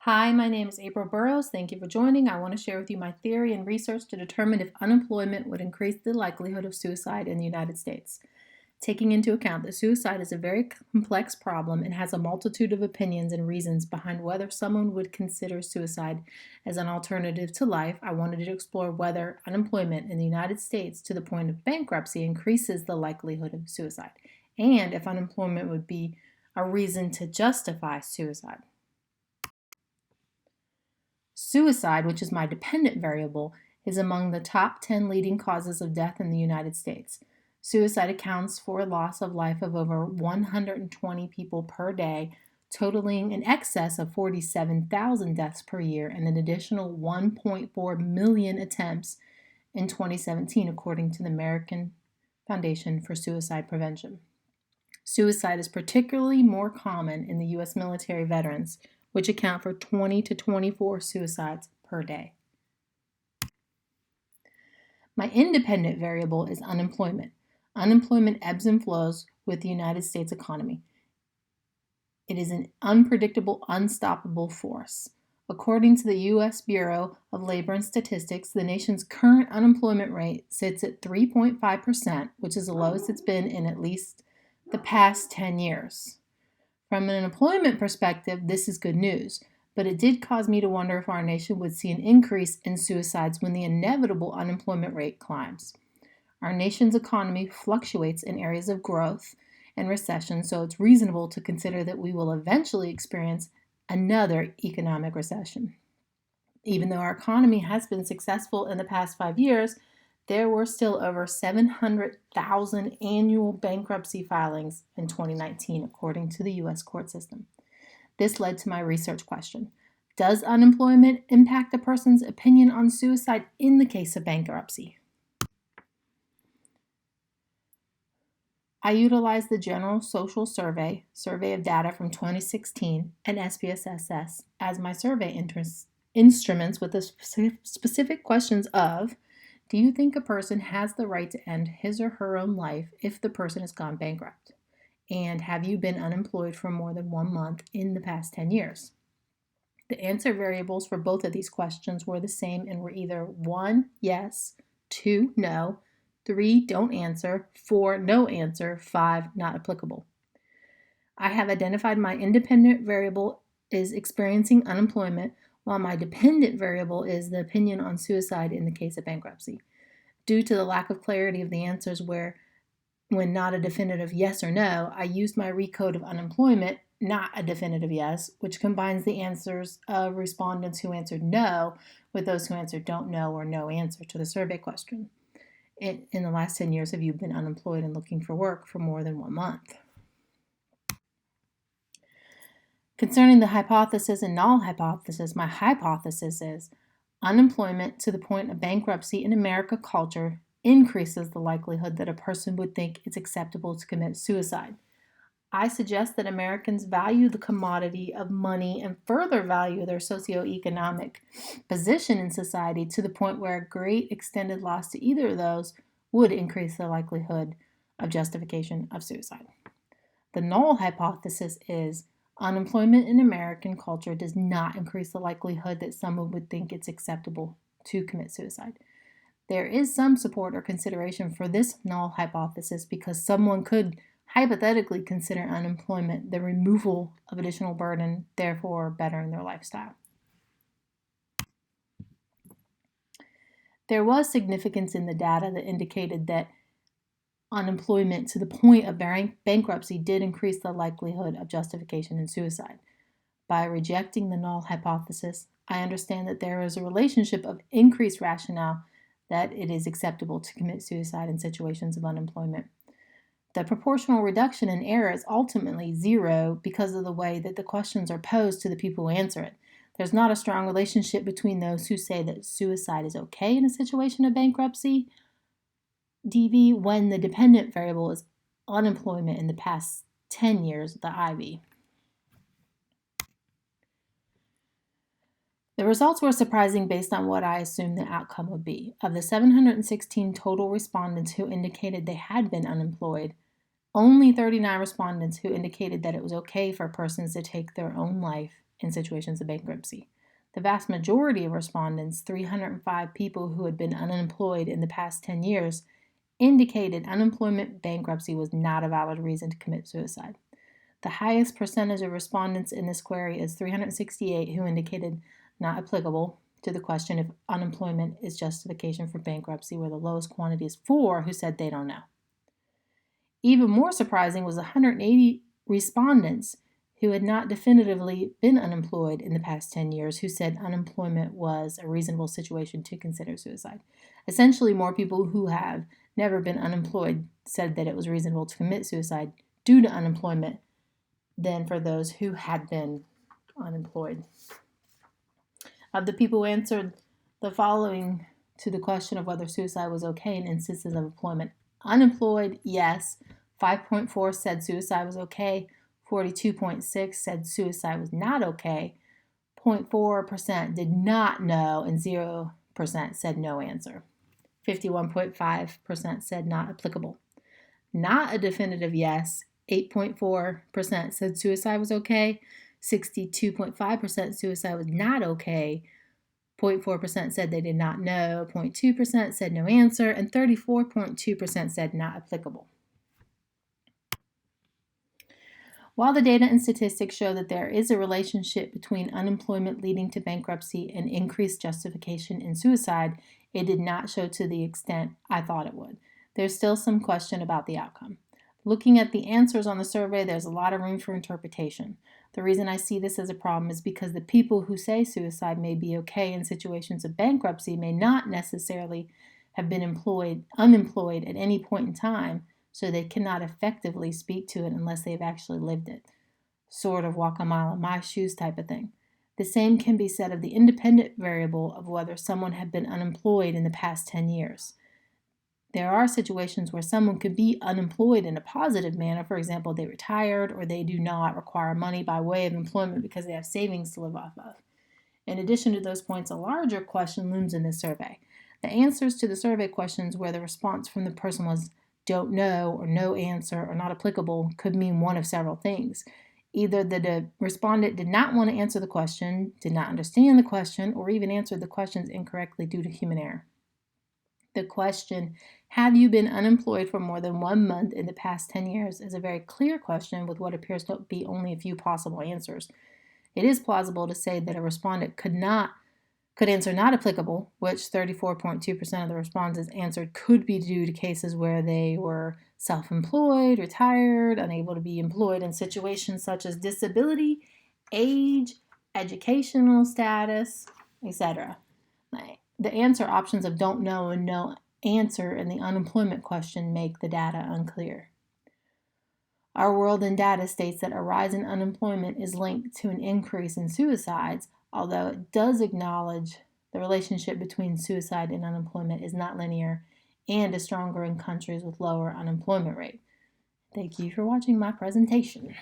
Hi, my name is April Burrows. Thank you for joining. I want to share with you my theory and research to determine if unemployment would increase the likelihood of suicide in the United States. Taking into account that suicide is a very complex problem and has a multitude of opinions and reasons behind whether someone would consider suicide as an alternative to life, I wanted to explore whether unemployment in the United States to the point of bankruptcy increases the likelihood of suicide, and if unemployment would be a reason to justify suicide. Suicide, which is my dependent variable, is among the top 10 leading causes of death in the United States. Suicide accounts for a loss of life of over 120 people per day, totaling in excess of 47,000 deaths per year and an additional 1.4 million attempts in 2017, according to the American Foundation for Suicide Prevention. Suicide is particularly more common in the U.S. military veterans, which account for 20 to 24 suicides per day. My independent variable is unemployment. Unemployment ebbs and flows with the United States economy. It is an unpredictable, unstoppable force. According to the U.S. Bureau of Labor and Statistics, the nation's current unemployment rate sits at 3.5%, which is the lowest it's been in at least the past 10 years. From an employment perspective, this is good news, but it did cause me to wonder if our nation would see an increase in suicides when the inevitable unemployment rate climbs. Our nation's economy fluctuates in areas of growth and recession, so it's reasonable to consider that we will eventually experience another economic recession. Even though our economy has been successful in the past 5 years, there were still over 700,000 annual bankruptcy filings in 2019, according to the U.S. court system. This led to my research question. Does unemployment impact a person's opinion on suicide in the case of bankruptcy? I utilized the General Social Survey of data from 2016, and SPSS as my survey instruments with the specific questions of, do you think a person has the right to end his or her own life if the person has gone bankrupt? And have you been unemployed for more than 1 month in the past 10 years? The answer variables for both of these questions were the same and were either 1, yes, 2, no, 3, don't answer, 4, no answer, 5, not applicable. I have identified my independent variable is experiencing unemployment, while my dependent variable is the opinion on suicide in the case of bankruptcy. Due to the lack of clarity of the answers when not a definitive yes or no, I used my recode of unemployment, not a definitive yes, which combines the answers of respondents who answered no with those who answered don't know or no answer to the survey question. In the last 10 years, have you been unemployed and looking for work for more than 1 month? Concerning the hypothesis and null hypothesis, my hypothesis is unemployment to the point of bankruptcy in American culture increases the likelihood that a person would think it's acceptable to commit suicide. I suggest that Americans value the commodity of money and further value their socioeconomic position in society to the point where a great extended loss to either of those would increase the likelihood of justification of suicide. The null hypothesis is unemployment in American culture does not increase the likelihood that someone would think it's acceptable to commit suicide. There is some support or consideration for this null hypothesis because someone could hypothetically consider unemployment the removal of additional burden, therefore bettering their lifestyle. There was significance in the data that indicated that unemployment to the point of bankruptcy did increase the likelihood of justification in suicide. By rejecting the null hypothesis, I understand that there is a relationship of increased rationale that it is acceptable to commit suicide in situations of unemployment. The proportional reduction in error is ultimately zero because of the way that the questions are posed to the people who answer it. There's not a strong relationship between those who say that suicide is okay in a situation of bankruptcy, DV, when the dependent variable is unemployment in the past 10 years, the IV. The results were surprising based on what I assumed the outcome would be. Of the 716 total respondents who indicated they had been unemployed, only 39 respondents who indicated that it was okay for persons to take their own life in situations of bankruptcy. The vast majority of respondents, 305 people who had been unemployed in the past 10 years, indicated unemployment bankruptcy was not a valid reason to commit suicide. The highest percentage of respondents in this query is 368 who indicated not applicable to the question if unemployment is justification for bankruptcy, where the lowest quantity is 4 who said they don't know. Even more surprising was 180 respondents who had not definitively been unemployed in the past 10 years who said unemployment was a reasonable situation to consider suicide. Essentially, more people who have never been unemployed said that it was reasonable to commit suicide due to unemployment than for those who had been unemployed. Of the people who answered the following to the question of whether suicide was okay in instances of employment: unemployed, yes. 5.4 said suicide was okay. 42.6 said suicide was not okay. 0.4% did not know, and 0% said no answer. 51.5% said not applicable. Not a definitive yes. 8.4% said suicide was okay. 62.5% suicide was not okay. 0.4% said they did not know. 0.2% said no answer. And 34.2% said not applicable. While the data and statistics show that there is a relationship between unemployment leading to bankruptcy and increased justification in suicide, it did not show to the extent I thought it would. There's still some question about the outcome. Looking at the answers on the survey, there's a lot of room for interpretation. The reason I see this as a problem is because the people who say suicide may be okay in situations of bankruptcy may not necessarily have been unemployed at any point in time, so they cannot effectively speak to it unless they've actually lived it. Sort of walk a mile in my shoes type of thing. The same can be said of the independent variable of whether someone had been unemployed in the past 10 years. There are situations where someone could be unemployed in a positive manner. For example, they retired or they do not require money by way of employment because they have savings to live off of. In addition to those points, a larger question looms in this survey. The answers to the survey questions where the response from the person was don't know or no answer or not applicable could mean one of several things. Either the respondent did not want to answer the question, did not understand the question, or even answered the questions incorrectly due to human error. The question, have you been unemployed for more than 1 month in the past 10 years, is a very clear question with what appears to be only a few possible answers. It is plausible to say that a respondent could answer not applicable, which 34.2% of the respondents answered could be due to cases where they were self-employed, retired, unable to be employed in situations such as disability, age, educational status, etc. The answer options of don't know and no answer in the unemployment question make the data unclear. Our World in Data states that a rise in unemployment is linked to an increase in suicides, although it does acknowledge the relationship between suicide and unemployment is not linear and is stronger in countries with lower unemployment rate. Thank you for watching my presentation.